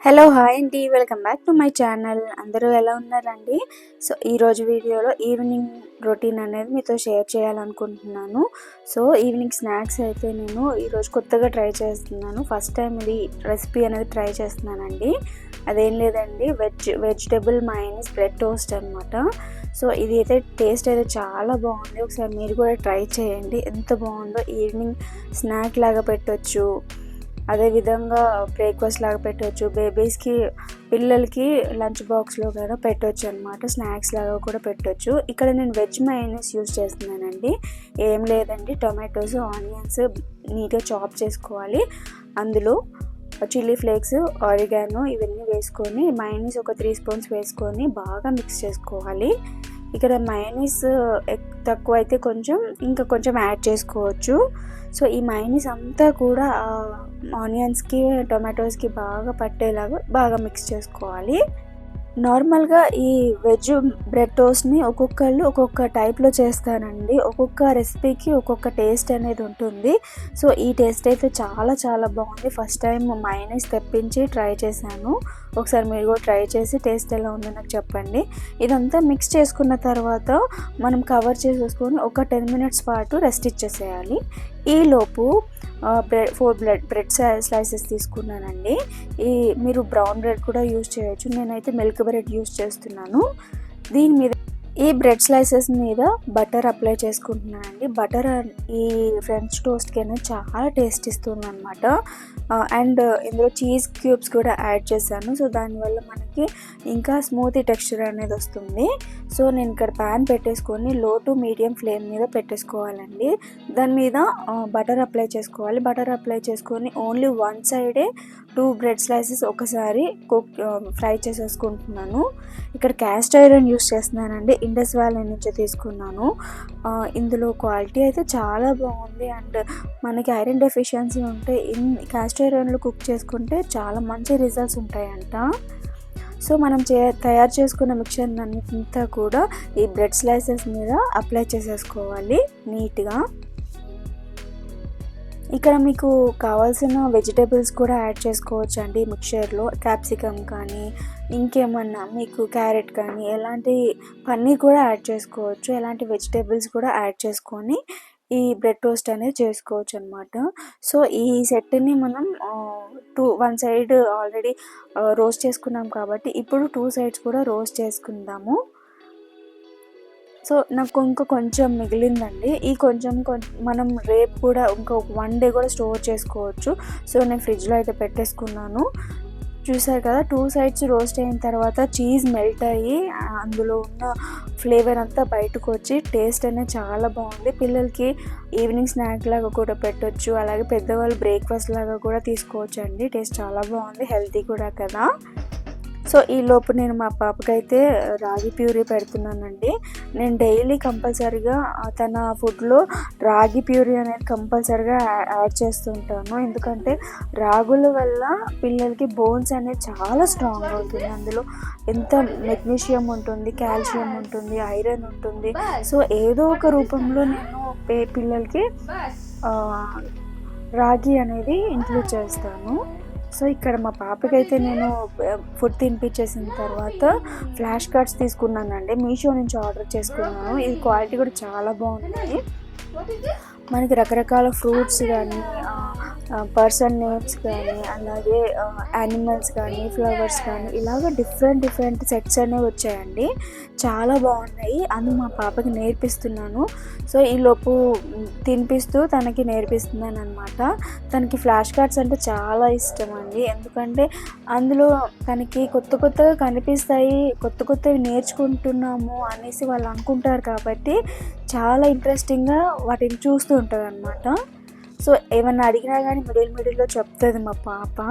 Hello hi అండి, welcome back to my channel. అందరూ ఎలా ఉన్నారండి? సో ఈరోజు వీడియోలో ఈవినింగ్ రొటీన్ అనేది మీతో షేర్ చేయాలనుకుంటున్నాను. సో ఈవినింగ్ స్నాక్స్ అయితే నేను ఈరోజు కొత్తగా ట్రై చేస్తున్నాను. ఫస్ట్ టైం ఇది రెసిపీ అనేది ట్రై చేస్తున్నానండి. అదేం లేదండి, వెజిటబుల్ మయోనీస్ బ్రెడ్ టోస్ట్ అనమాట. సో ఇది అయితే టేస్ట్ అయితే చాలా బాగుంది. ఒకసారి మీరు కూడా ట్రై చేయండి. ఎంత బాగుందో, ఈవినింగ్ స్నాక్ లాగా పెట్టొచ్చు, అదేవిధంగా బ్రేక్ఫాస్ట్ లాగా పెట్టవచ్చు, బేబీస్కి పిల్లలకి లంచ్ బాక్స్లో కూడా పెట్టవచ్చు అనమాట. స్నాక్స్ లాగా కూడా పెట్టవచ్చు. ఇక్కడ నేను వెజ్ మయోనీస్ యూజ్ చేస్తున్నానండి. ఏం లేదండి, టొమాటోస్, ఆనియన్స్ నీట్గా చాప్ చేసుకోవాలి. అందులో చిల్లీ ఫ్లేక్స్, ఆరిగానో ఇవన్నీ వేసుకొని మయోనీస్ ఒక 3 స్పూన్స్ వేసుకొని బాగా మిక్స్ చేసుకోవాలి. ఇక్కడ మయోనీస్ తక్కువ అయితే ఇంకా కొంచెం యాడ్ చేసుకోవచ్చు. సో ఈ మయోనీస్ అంతా కూడా ఆనియన్స్కి, టొమాటోస్కి బాగా పట్టేలాగా బాగా మిక్స్ చేసుకోవాలి. నార్మల్గా ఈ వెజ్ బ్రెడ్ టోస్ట్ని ఒక్కొక్కళ్ళు ఒక్కొక్క టైప్లో చేస్తారండి. ఒక్కొక్క రెసిపీకి ఒక్కొక్క టేస్ట్ అనేది ఉంటుంది. సో ఈ టేస్ట్ అయితే చాలా చాలా బాగుంది. ఫస్ట్ టైం మయోనీస్ తెప్పించి ట్రై చేశాను. ఒకసారి మీరు కూడా ట్రై చేసి టేస్ట్ ఎలా ఉందో నాకు చెప్పండి. ఇదంతా మిక్స్ చేసుకున్న తర్వాత మనం కవర్ చేసేసుకొని ఒక 10 మినిట్స్ పాటు రెస్ట్ ఇచ్చేసేయాలి. ఈలోపు 4 బ్రెడ్ స్లైసెస్ తీసుకున్నానండి. మీరు బ్రౌన్ బ్రెడ్ కూడా యూజ్ చేయొచ్చు. నేనైతే మిల్క్ బ్రెడ్ యూజ్ చేస్తున్నాను. దీని మీద ఈ బ్రెడ్ స్లైసెస్ మీద బటర్ అప్లై చేసుకుంటున్నానండి. బటర్ ఈ ఫ్రెంచ్ టోస్ట్కి అనేది చాలా టేస్ట్ ఇస్తుంది అనమాట. అండ్ ఇందులో చీజ్ క్యూబ్స్ కూడా యాడ్ చేశాను. సో దానివల్ల మనకి ఇంకా స్మూతీ టెక్స్చర్ అనేది వస్తుంది. సో నేను ఇక్కడ ప్యాన్ పెట్టేసుకొని లో టు మీడియం ఫ్లేమ్ మీద పెట్టేసుకోవాలండి. దాని మీద బటర్ అప్లై చేసుకోవాలి. బటర్ అప్లై చేసుకొని ఓన్లీ వన్ సైడే 2 బ్రెడ్ స్లైసెస్ ఒకసారి ఫ్రై చేసేసుకుంటున్నాను. ఇక్కడ క్యాస్ట్ ఐరన్ యూస్ చేస్తున్నానండి. ఇండస్ వ్యాలీ నుంచి తీసుకున్నాను. ఇందులో క్వాలిటీ అయితే చాలా బాగుంది. అండ్ మనకి ఐరన్ డెఫిషియన్సీ ఉంటే క్యాస్ట్ ఐరన్లో కుక్ చేసుకుంటే చాలా మంచి రిజల్ట్స్ ఉంటాయంట. సో మనం తయారు చేసుకున్న మిక్చర్ అన్నింతా కూడా ఈ బ్రెడ్ స్లైసెస్ మీద అప్లై చేసేసుకోవాలి నీట్గా. ఇక్కడ మీకు కావాల్సిన వెజిటేబుల్స్ కూడా యాడ్ చేసుకోవచ్చు అండి. మిక్చర్లో క్యాప్సికమ్ కానీ ఇంకేమన్నా మీకు క్యారెట్ కానీ ఎలాంటి పన్నీర్ కూడా యాడ్ చేసుకోవచ్చు. ఎలాంటి వెజిటేబుల్స్ కూడా యాడ్ చేసుకొని ఈ బ్రెడ్ టోస్ట్ అనేది చేసుకోవచ్చు అనమాట. సో ఈ సెట్ని మనం వన్ సైడ్ ఆల్రెడీ రోస్ట్ చేసుకున్నాం కాబట్టి ఇప్పుడు 2 సైడ్స్ కూడా రోస్ట్ చేసుకుందాము. సో నాకు కొంచెం మిగిలిందండి. ఈ కొంచెం మనం రేపు కూడా 1 డే కూడా స్టోర్ చేసుకోవచ్చు. సో నేను ఫ్రిడ్జ్లో అయితే పెట్టేసుకున్నాను. చూసారు కదా, 2 సైడ్స్ రోస్ట్ అయిన తర్వాత చీజ్ మెల్ట్ అయ్యి అందులో ఉన్న ఫ్లేవర్ అంతా బయటకు వచ్చి టేస్ట్ అనేది చాలా బాగుంది. పిల్లలకి ఈవినింగ్ స్నాక్ లాగా కూడా పెట్టవచ్చు. అలాగే పెద్దవాళ్ళు బ్రేక్ఫాస్ట్ లాగా కూడా తీసుకోవచ్చు అండి. టేస్ట్ చాలా బాగుంది, హెల్తీ కూడా కదా. సో ఈ లోపు నేను మా పాపకైతే రాగి ప్యూరీ పెడుతున్నానండి. నేను డైలీ కంపల్సరీగా తన ఫుడ్లో రాగి ప్యూరీ అనేది కంపల్సరీగా యాడ్ చేస్తుంటాను. ఎందుకంటే రాగుల వల్ల పిల్లలకి బోన్స్ అనేది చాలా స్ట్రాంగ్ అవుతుంది. అందులో ఎంత మెగ్నీషియం ఉంటుంది, కాల్షియం ఉంటుంది, ఐరన్ ఉంటుంది. సో ఏదో ఒక రూపంలో నేను పిల్లలకి రాగి అనేది ఇంక్లూడ్ చేస్తాను. సో ఇక్కడ మా పాపకైతే నేను ఫుడ్ తినిపించేసిన తర్వాత ఫ్లాష్ కార్డ్స్ తీసుకున్నానండి. మీషో నుంచి ఆర్డర్ చేసుకున్నాను. ఇది క్వాలిటీ కూడా చాలా బాగుంది. మనకి రకరకాల ఫ్రూట్స్ కానీ, పర్సన్ నేమ్స్ కానీ, అలాగే యానిమల్స్ కానీ, ఫ్లవర్స్ కానీ ఇలాగ డిఫరెంట్ సెట్స్ అనేవి వచ్చాయండి. చాలా బాగున్నాయి. అది మా పాపకి నేర్పిస్తున్నాను. సో ఈలోపు తినిపిస్తూ తనకి నేర్పిస్తున్నాను అనమాట. తనకి ఫ్లాష్ కార్డ్స్ అంటే చాలా ఇష్టం అండి. ఎందుకంటే అందులో తనకి కొత్తగా కనిపిస్తాయి, కొత్తవి నేర్చుకుంటున్నాము అనేసి వాళ్ళు అనుకుంటారు కాబట్టి చాలా ఇంట్రెస్టింగ్గా వాటిని చూస్తూ ఉంటుంది అనమాట. సో ఏమన్నా అడిగినా కానీ మిడిల్లో చెప్తుంది మా పాప.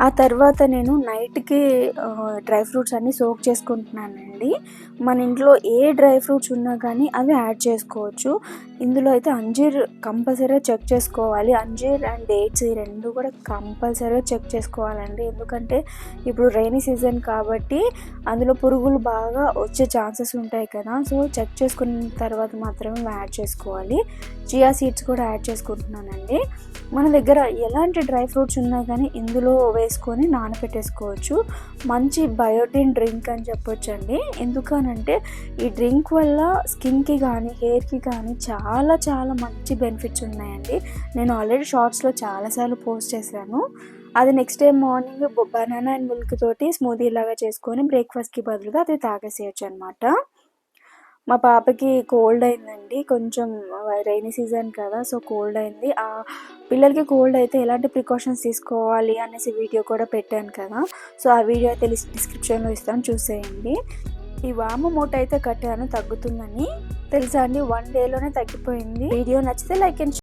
ఆ తర్వాత నేను నైట్కి డ్రై ఫ్రూట్స్ అన్నీ సోక్ చేసుకుంటున్నానండి. మన ఇంట్లో ఏ డ్రై ఫ్రూట్స్ ఉన్నా కానీ అవి యాడ్ చేసుకోవచ్చు. ఇందులో అయితే అంజీర్ కంపల్సరీగా చెక్ చేసుకోవాలి. అంజీర్ అండ్ డేట్స్ ఈ 2 కూడా కంపల్సరీగా చెక్ చేసుకోవాలండి. ఎందుకంటే ఇప్పుడు రైనీ సీజన్ కాబట్టి అందులో పురుగులు బాగా వచ్చే ఛాన్సెస్ ఉంటాయి కదా. సో చెక్ చేసుకున్న తర్వాత మాత్రమే యాడ్ చేసుకోవాలి. చియా సీడ్స్ కూడా యాడ్ చేసుకుంటున్నానండి. మన దగ్గర ఎలాంటి డ్రై ఫ్రూట్స్ ఉన్నాయి కానీ ఇందులో వేసుకొని నానబెట్టేసుకోవచ్చు. మంచి బయోటిన్ డ్రింక్ అని చెప్పొచ్చండి. ఎందుకనంటే ఈ డ్రింక్ వల్ల స్కిన్కి కానీ హెయిర్కి కానీ చాలా చాలా మంచి బెనిఫిట్స్ ఉన్నాయండి. నేను ఆల్రెడీ షార్ట్స్లో చాలాసార్లు పోస్ట్ చేశాను. అది next day morning banana and milk తోటి స్మూదీ లాగా చేసుకొని బ్రేక్ఫాస్ట్కి బదులుగా అది తాగేసేయచ్చు అనమాట. మా పాపకి కోల్డ్ అయిందండి. కొంచెం రైనీ సీజన్ కదా, సో కోల్డ్ అయింది. పిల్లలకి కోల్డ్ అయితే ఎలాంటి ప్రికాషన్స్ తీసుకోవాలి అనేసి వీడియో కూడా పెట్టాను కదా, సో ఆ వీడియో అయితే డిస్క్రిప్షన్లో ఇస్తాను, చూసేయండి. ఈ వాము మూట అయితే కట్టాను తగ్గుతుందని. తెలుసా అండి, 1 డేలోనే తగ్గిపోయింది. వీడియో నచ్చితే లైక్ అండ్